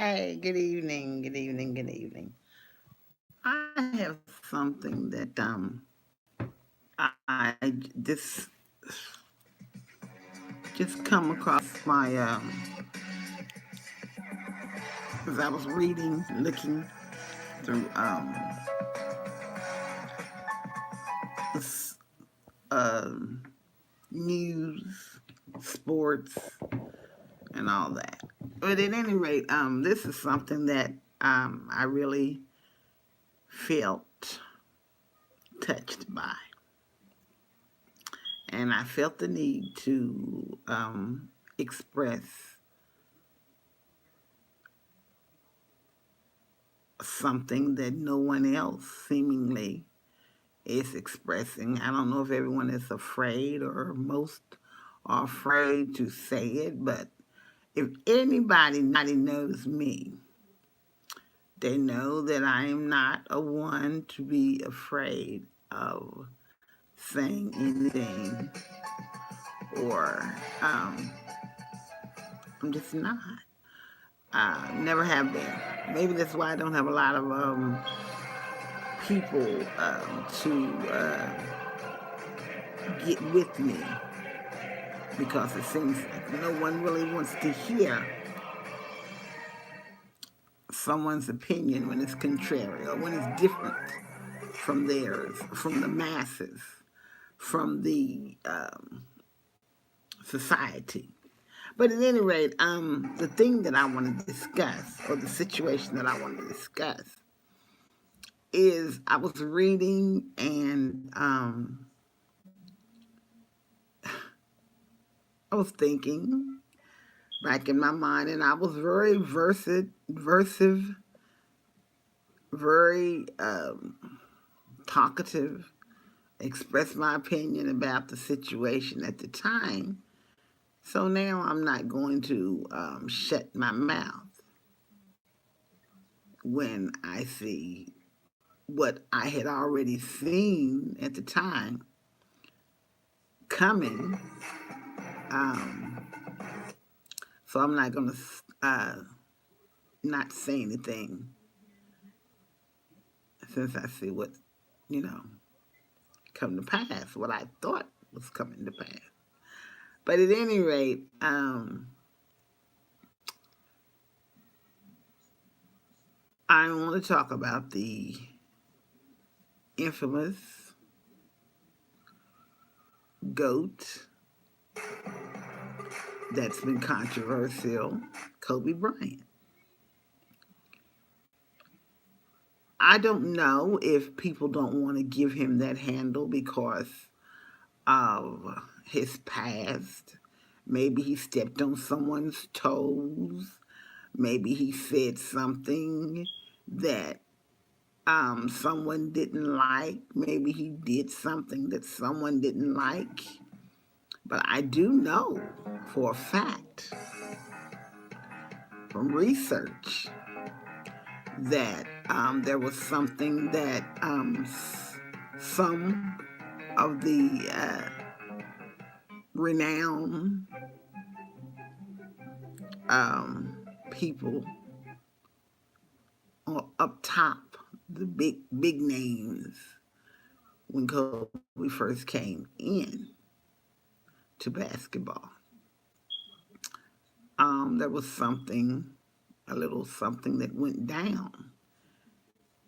Hey, good evening, good evening, good evening. I have something that I just come across my as I was reading, looking through s- um news, sports, and all that. But at any rate, this is something that I really felt touched by, and I felt the need to express something that no one else seemingly is expressing. I don't know if everyone is afraid or most are afraid to say it, but if anybody knows me, they know that I am not a one to be afraid of saying anything or I'm just not. Never have been. Maybe that's why I don't have a lot of people to get with me because it seems like no one really wants to hear someone's opinion when it's contrary or when it's different from theirs, from the masses, from the society. But at any rate, the thing that I want to discuss, or the situation that I want to discuss, is I was reading and I was thinking back in my mind, and I was very versive, very talkative, expressed my opinion about the situation at the time. So now I'm not going to shut my mouth when I see what I had already seen at the time coming. Um, so I'm not going to not say anything since I see what, you know, come to pass, what I thought was coming to pass. But at any rate, I want to talk about the infamous GOAT that's been controversial, Kobe Bryant. I don't know if people don't want to give him that handle because of his past. Maybe he stepped on someone's toes. Maybe he said something that someone didn't like. Maybe he did something that someone didn't like. But I do know for a fact from research that there was something that some of the renowned people up top, the big names, when Kobe first came in to basketball, there was something, a little something that went down,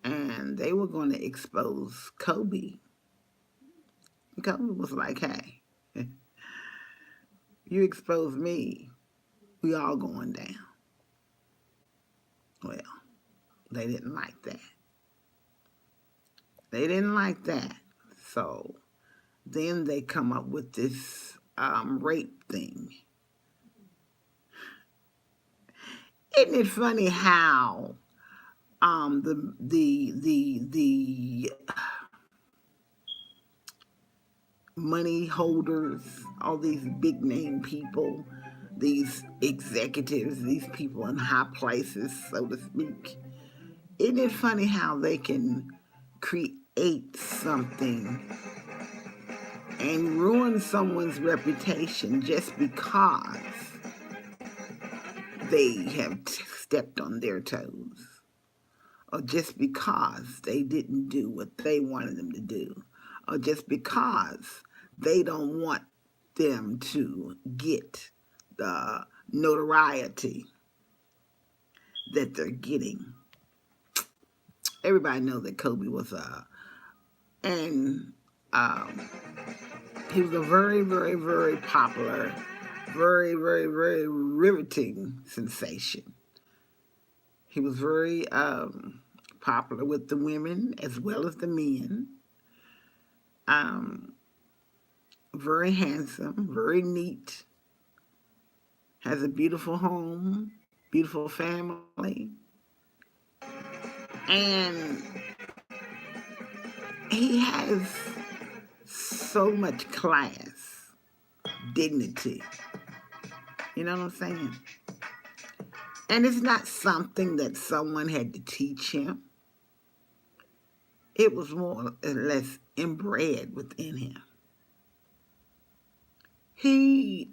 and they were going to expose Kobe. Kobe was like, "Hey, you expose me, we all going down." Well, they didn't like that. They didn't like that. So then they come up with this rape thing. Isn't it funny how the money holders, all these big name people, these executives, these people in high places, so to speak. Isn't it funny how they can create something and ruin someone's reputation just because they have stepped on their toes, or just because they didn't do what they wanted them to do, or just because they don't want them to get the notoriety that they're getting. Everybody knows that Kobe was and um, he was a very, very, very popular, very, very, very riveting sensation. He was very popular with the women as well as the men. Um, very handsome, very neat, has a beautiful home, beautiful family, and he has so much class, dignity. You know what I'm saying? And it's not something that someone had to teach him. It was more or less inbred within him. He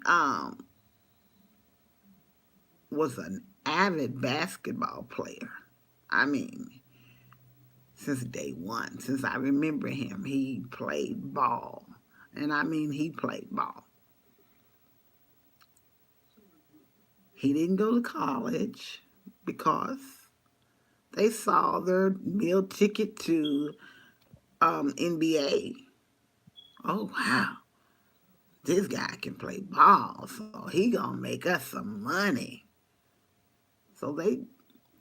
was an avid basketball player. I mean, since day one, since I remember him, he played ball. And I mean, he played ball. He didn't go to college because they saw their meal ticket to NBA. Oh, wow. This guy can play ball, so he gonna make us some money. So they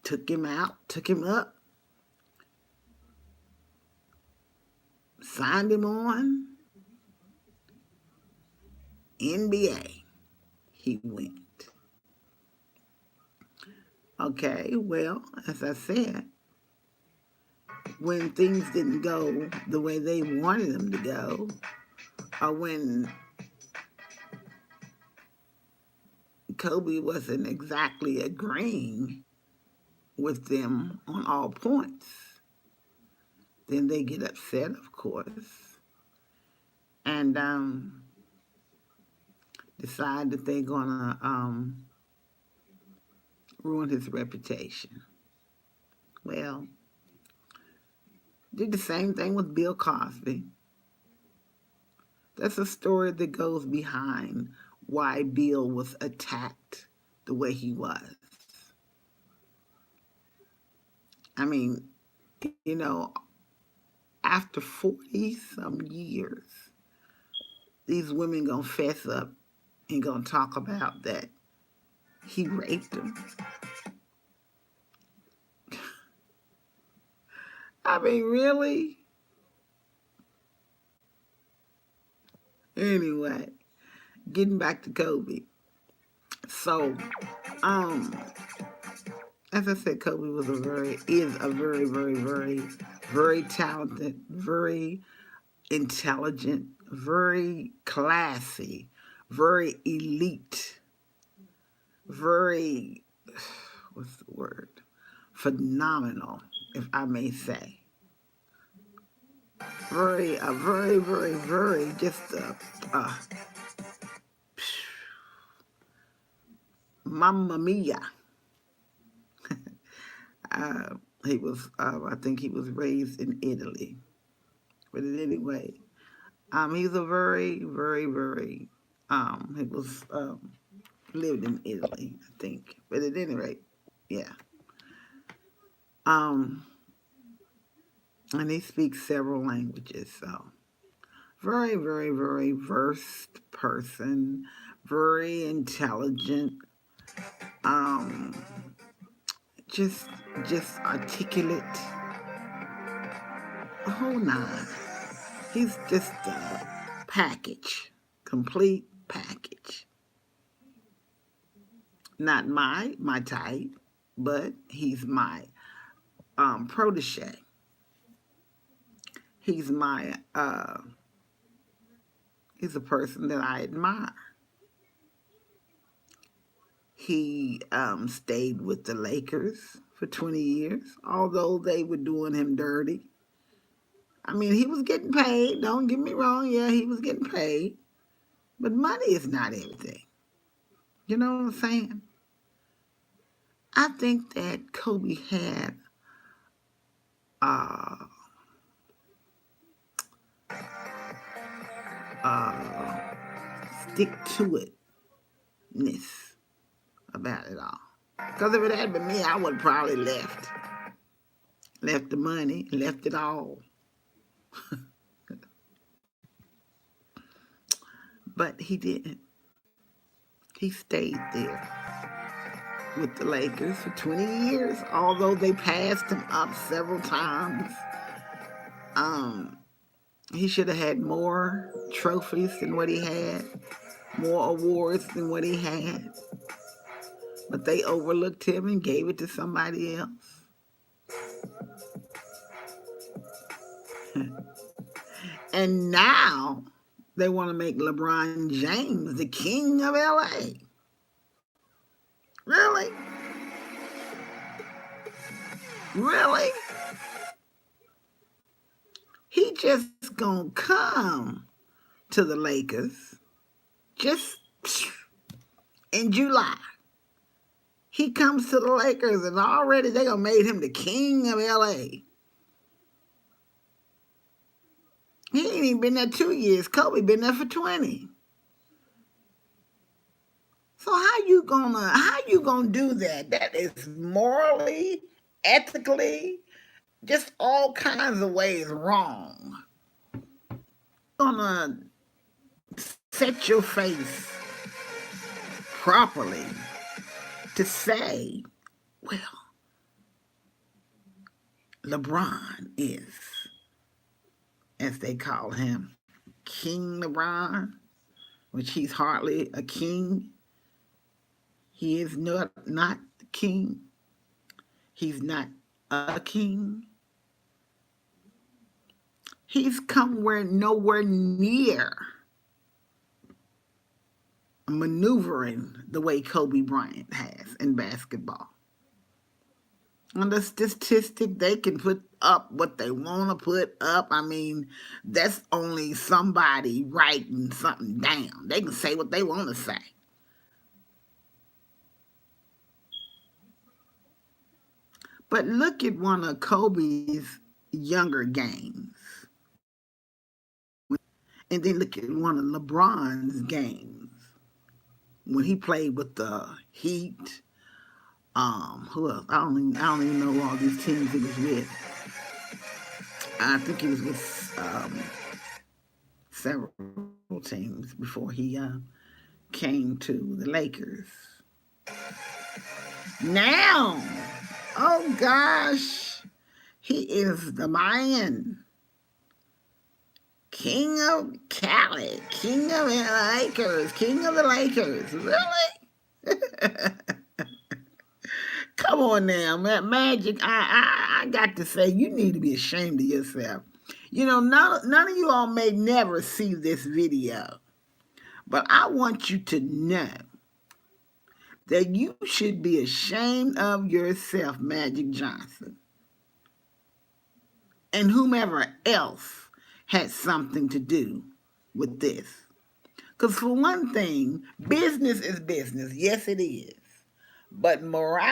took him out, took him up, signed him on NBA. He went. Okay, well, as I said, when things didn't go the way they wanted them to go, or when Kobe wasn't exactly agreeing with them on all points, then they get upset, of course, and decide that they're gonna ruin his reputation. Well, did the same thing with Bill Cosby. That's a story that goes behind why Bill was attacked the way he was. I mean, you know, after 40 some years, these women gonna fess up and gonna talk about that he raped them. I mean, really? Anyway, getting back to Kobe. So, um, as I said, Kobe is a very, very, very, very talented, very intelligent, very classy, very elite, very, what's the word? Phenomenal, if I may say. Very, very, very, just mamma mia. Uh, he was, I think he was raised in Italy. But anyway, he's a very, very, very, he was, lived in Italy, I think. But at any rate, yeah. Um, and he speaks several languages, so very, very, very versed person, very intelligent, um, just just articulate, a whole nine. He's just a package, complete package. Not my type, but he's my protege. He's my he's a person that I admire. He stayed with the Lakers for 20 years, although they were doing him dirty. I mean, he was getting paid. Don't get me wrong. Yeah, he was getting paid. But money is not everything. You know what I'm saying? I think that Kobe had uh, uh, stick to itness about it all. Because if it had been me, I would have probably left the money, left it all. But he didn't. He stayed there with the Lakers for 20 years, although they passed him up several times. Um, he should have had more trophies than what he had, more awards than what he had. But they overlooked him and gave it to somebody else. And now they want to make LeBron James the king of LA. Really? Really? He just gonna come to the Lakers just in July. He comes to the Lakers and already they gonna made him the king of LA. He ain't even been there 2 years. Kobe been there for 20. So how you gonna do that? That is morally, ethically, just all kinds of ways wrong. Gonna set your face properly to say, well, LeBron is, as they call him, King LeBron, which he's hardly a king. He is not the king. He's not a king. He's nowhere near maneuvering the way Kobe Bryant has in basketball. On the statistic, they can put up what they want to put up. I mean, that's only somebody writing something down. They can say what they want to say. But look at one of Kobe's younger games. And then look at one of LeBron's games. When he played with the Heat, who else? I don't even know all these teams he was with. I think he was with several teams before he came to the Lakers. Now, oh gosh, he is the man. King of Cali, king of the Lakers, king of the Lakers. Really? Come on now, Magic. I got to say, you need to be ashamed of yourself. You know, none of you all may never see this video, but I want you to know that you should be ashamed of yourself, Magic Johnson, and whomever else had something to do with this. Because for one thing, business is business. Yes, it is. But morally,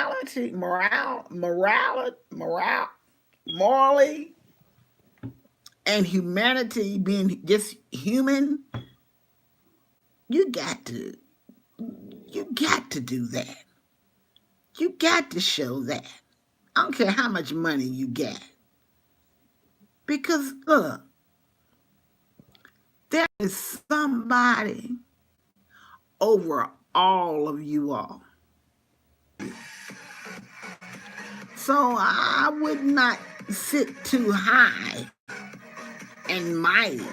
and humanity, being just human, you got to do that. You got to show that. I don't care how much money you get. Because look, there is somebody over all of you all. So I would not sit too high and mighty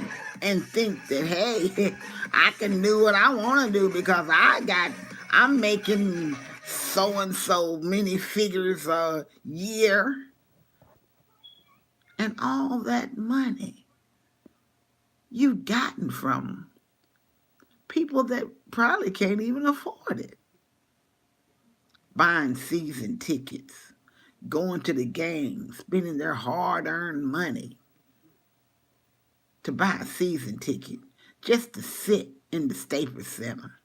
and think that, hey, I can do what I want to do because I'm making so-and-so many figures a year. And all that money you've gotten from people that probably can't even afford it. Buying season tickets, going to the games, spending their hard-earned money to buy a season ticket just to sit in the Staples Center.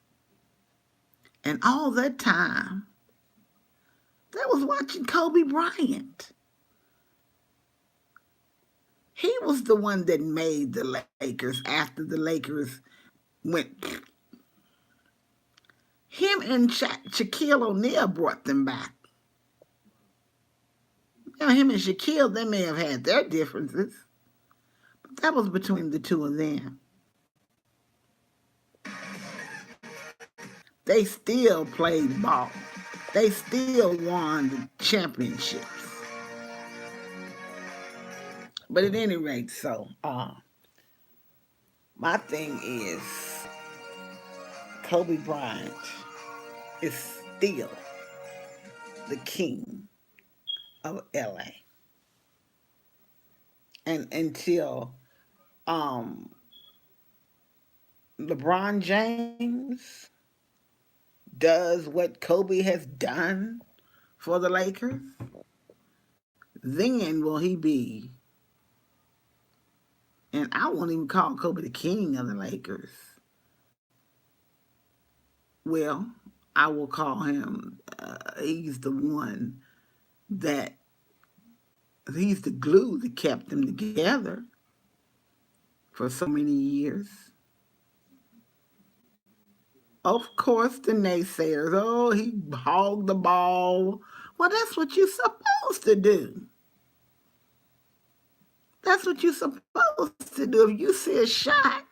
And all that time, They was watching Kobe Bryant. He was the one that made the Lakers after the Lakers went. Him and Shaquille O'Neal brought them back. You know, him and Shaquille, they may have had their differences, but that was between the two of them. They still played ball. They still won the championships. But at any rate, so my thing is Kobe Bryant is still the king of LA. And until LeBron James does what Kobe has done for the Lakers, then will he be, and I won't even call Kobe the king of the Lakers. Well, I will call him, he's the one that, he's the glue that kept them together for so many years. Of course, the naysayers, oh, he hogged the ball. Well, that's what you're supposed to do. That's what you're supposed to do. If you see a shot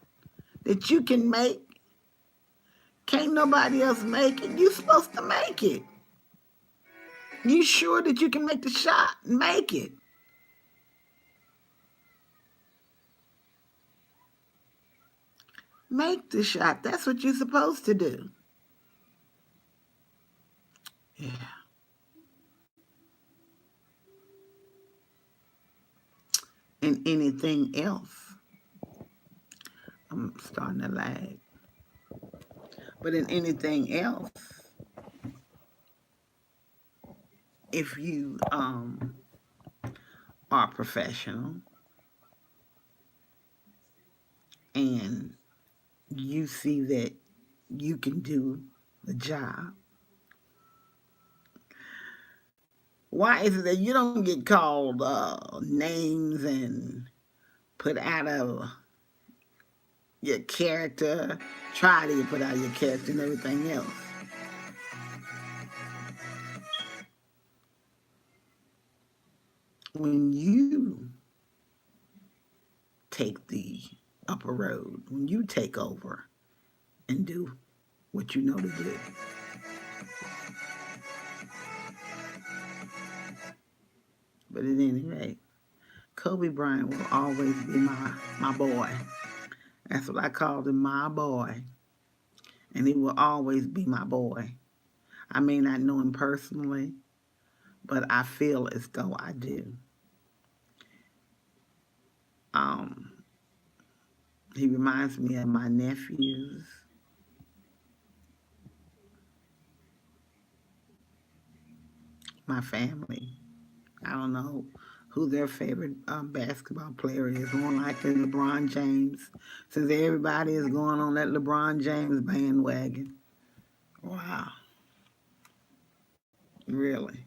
that you can make, can't nobody else make it, you're supposed to make it. You sure that you can make the shot? Make it. Make the shot. That's what you're supposed to do. Yeah. And anything else, I'm starting to lag. But in anything else, if you are professional and you see that you can do the job, why is it that you don't get called names and put out of your character, try to put out your character and everything else? When you take the upper road, when you take over and do what you know to do. But at any rate, Kobe Bryant will always be my boy. That's what I called him, my boy. And he will always be my boy. I may not know him personally, but I feel as though I do. He reminds me of my nephews. My family. I don't know who their favorite basketball player is. More likely LeBron James, since everybody is going on that LeBron James bandwagon. Wow. Really.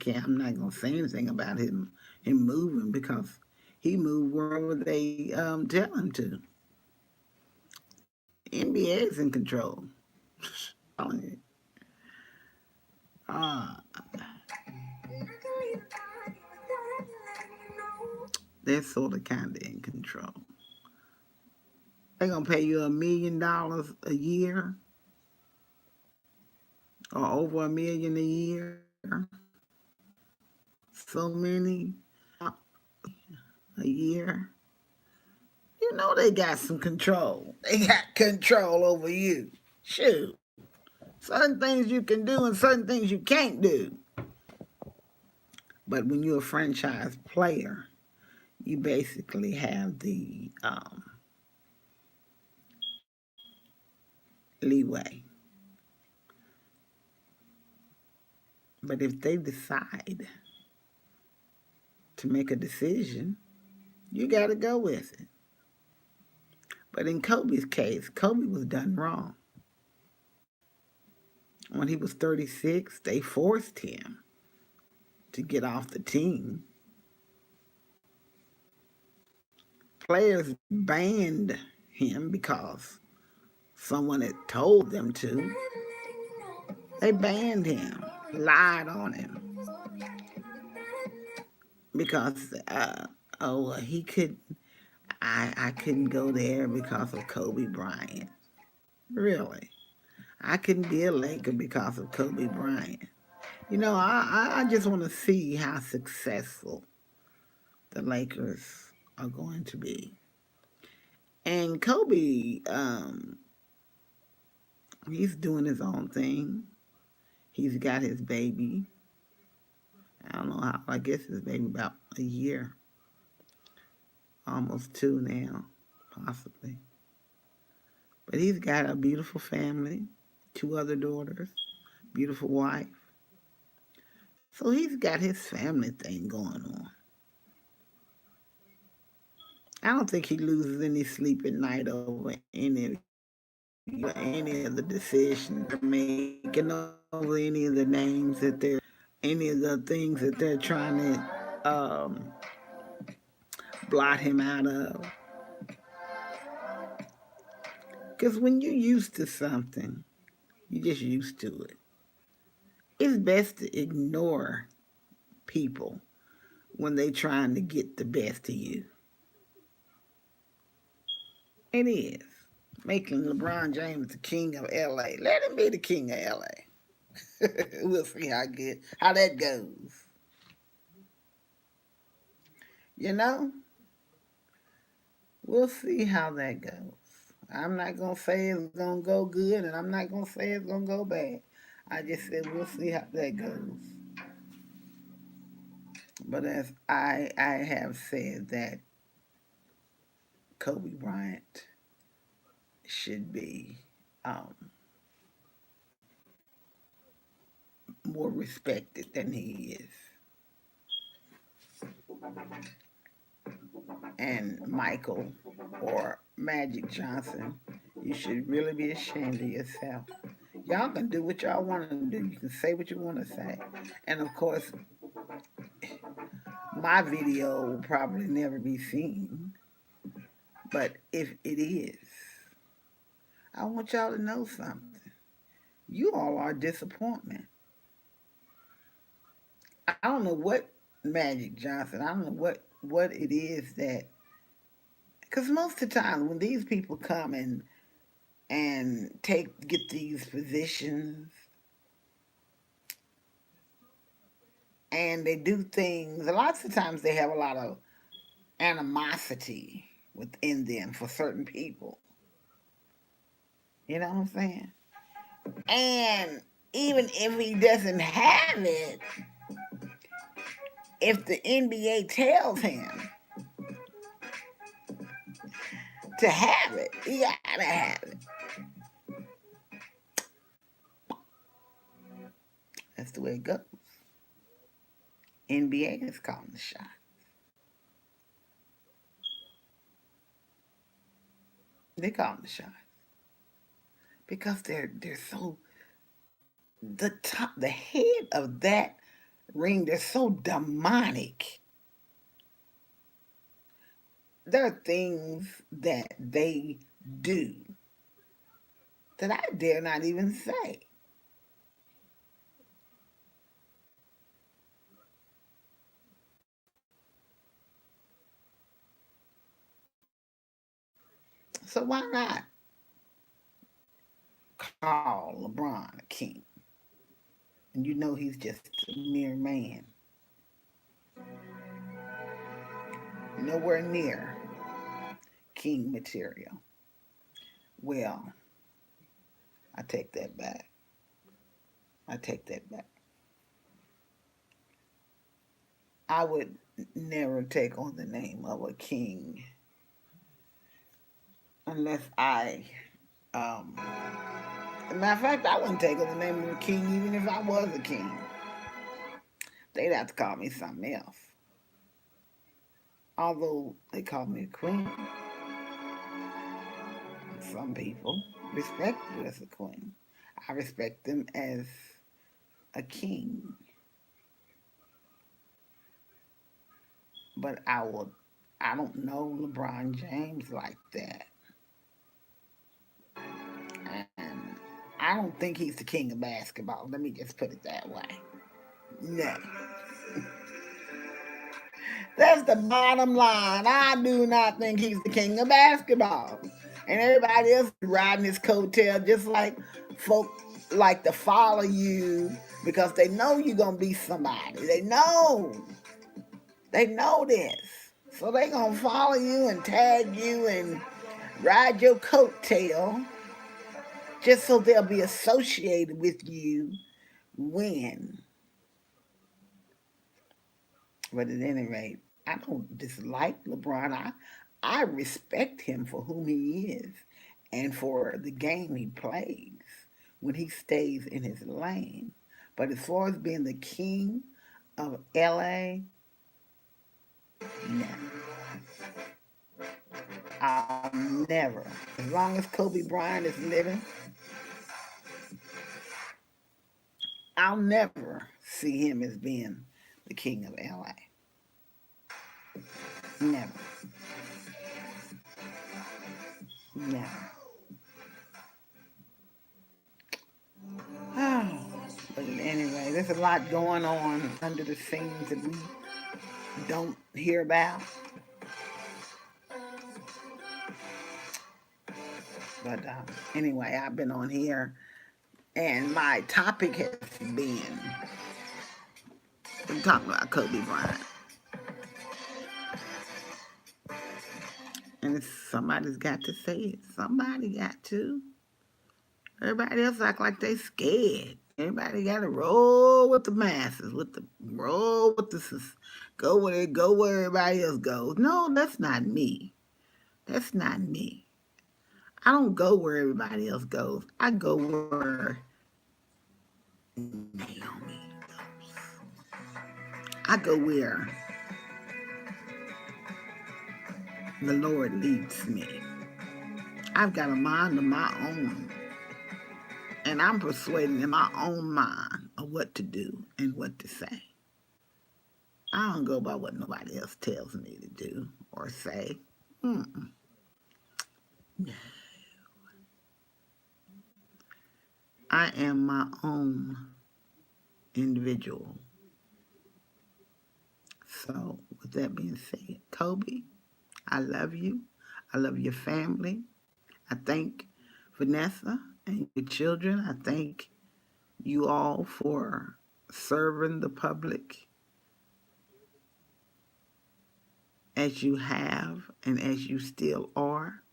I'm not gonna say anything about him moving because he moved wherever they tell him to. NBA is in control. Ah, they're sort of kind of in control. They're gonna pay you $1 million a year, or over $1 million a year. So many a year. You know they got some control. They got control over you. Shoot. Certain things you can do and certain things you can't do. But when you're a franchise player, you basically have the leeway. But if they decide to make a decision, you got to go with it. But in Kobe's case, Kobe was done wrong. When he was 36, they forced him to get off the team. Players banned him because someone had told them to. They banned him, lied on him because he could. I couldn't go there because of Kobe Bryant. Really, I couldn't be a Laker because of Kobe Bryant. I just want to see how successful the Lakers are going to be. And Kobe, he's doing his own thing. He's got his baby. I don't know how. I guess his baby about a year, almost two now, possibly. But he's got a beautiful family, two other daughters, beautiful wife. So he's got his family thing going on. I don't think he loses any sleep at night over any of the decisions they're making, over any of the names that they're, any of the things that they're trying to blot him out of. Because when you're used to something, you're just used to it. It's best to ignore people when they're trying to get the best of you. It is. Making LeBron James the king of LA. Let him be the king of LA. We'll see how that goes. You know, we'll see how that goes. I'm not gonna say it's gonna go good, and I'm not gonna say it's gonna go bad. I just said we'll see how that goes. But as I have said that Kobe Bryant should be um, more respected than he is. And Michael or Magic Johnson, you should really be ashamed of yourself. Y'all can do what y'all want to do. You can say what you want to say. And of course, my video will probably never be seen. But if it is, I want y'all to know something. You all are a disappointment. I don't know what Magic Johnson, I don't know what it is that, because most of the time when these people come and get these positions and they do things, lots of times they have a lot of animosity within them for certain people. You know what I'm saying? And even if he doesn't have it, if the NBA tells him to have it, he gotta have it. That's the way it goes. NBA is calling the shot. They call them the shot because they're so, the head of that ring. They're so demonic. There are things that they do that I dare not even say. So why not call LeBron a king? And you know he's just a mere man, nowhere near king material. Well, I take that back. I take that back. I would never take on the name of a king unless as a matter of fact, I wouldn't take on the name of a king even if I was a king. They'd have to call me something else. Although they call me a queen, some people respect you as a queen. I respect him as a king, but I don't know LeBron James like that. And I don't think he's the king of basketball. Let me just put it that way. No. That's the bottom line. I do not think he's the king of basketball. And everybody else riding his coattail just like folk like to follow you because they know you're gonna be somebody. They know. They know this. So they gonna follow you and tag you and ride your coattail just so they'll be associated with you when. But at any rate, I don't dislike LeBron. I respect him for whom he is and for the game he plays when he stays in his lane. But as far as being the king of LA, no. I'll never, as long as Kobe Bryant is living, I'll never see him as being the king of LA. Never. Never. Oh, but anyway, there's a lot going on under the scenes that we don't hear about. But anyway, I've been on here, and my topic has been I'm talking about Kobe Bryant, and somebody's got to say it. Somebody got to. Everybody else act like they scared. Everybody got to roll with the masses, with the roll with the go where everybody else goes. No, that's not me. That's not me. I don't go where everybody else goes. I go where Naomi goes. I go where the Lord leads me. I've got a mind of my own, and I'm persuaded in my own mind of what to do and what to say. I don't go by what nobody else tells me to do or say. Mm-mm. No. I am my own individual. So, with that being said, Kobe, I love you. I love your family. I thank Vanessa and your children. I thank you all for serving the public as you have and as you still are.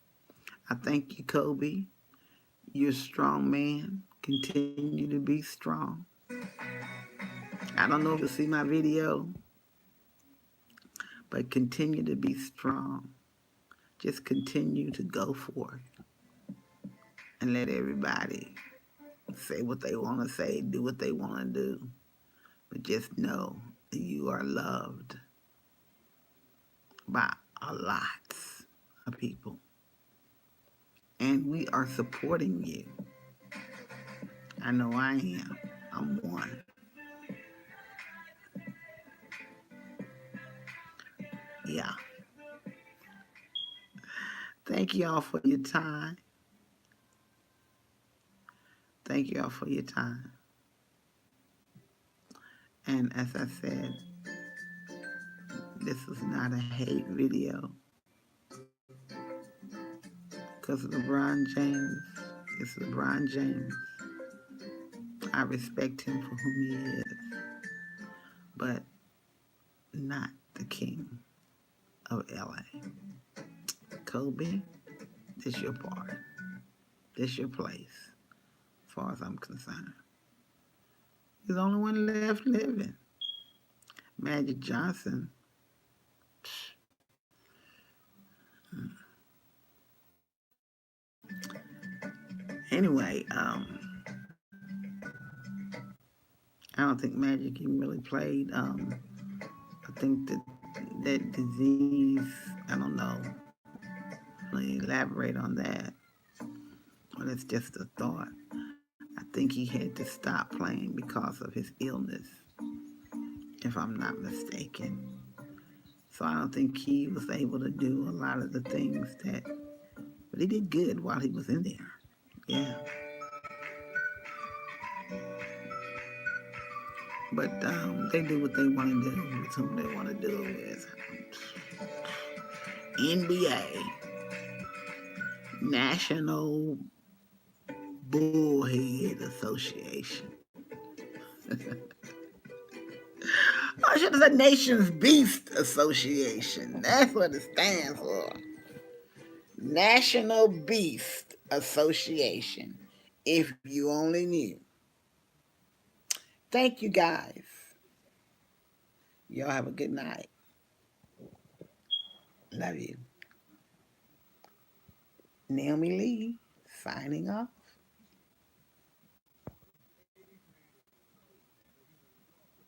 I thank you, Kobe. You're a strong man. Continue to be strong. I don't know if you'll see my video, but continue to be strong. Just continue to go for it and let everybody say what they want to say, do what they want to do. But just know that you are loved by a lot of people. And we are supporting you. I know I am. I'm one. Yeah. Thank you all for your time. Thank you all for your time. And as I said, this is not a hate video because of LeBron James. It's LeBron James. I respect him for whom he is, but not the king of LA. Kobe, this your part. This your place, as far as I'm concerned. He's the only one left living. Magic Johnson. Anyway, I don't think Magic even really played. I think that disease, I don't know, really elaborate on that. Well, it's just a thought. I think he had to stop playing because of his illness, if I'm not mistaken. So I don't think he was able to do a lot of the things that, but he did good while he was in there. Yeah. But they do what they want to do with whom they want to do it with. NBA, National Bullhead Association. I should have said Nations Beast Association. That's what it stands for. National Beast Association. If you only knew. Thank you guys. Y'all have a good night. Love you. Naomi Lee signing off.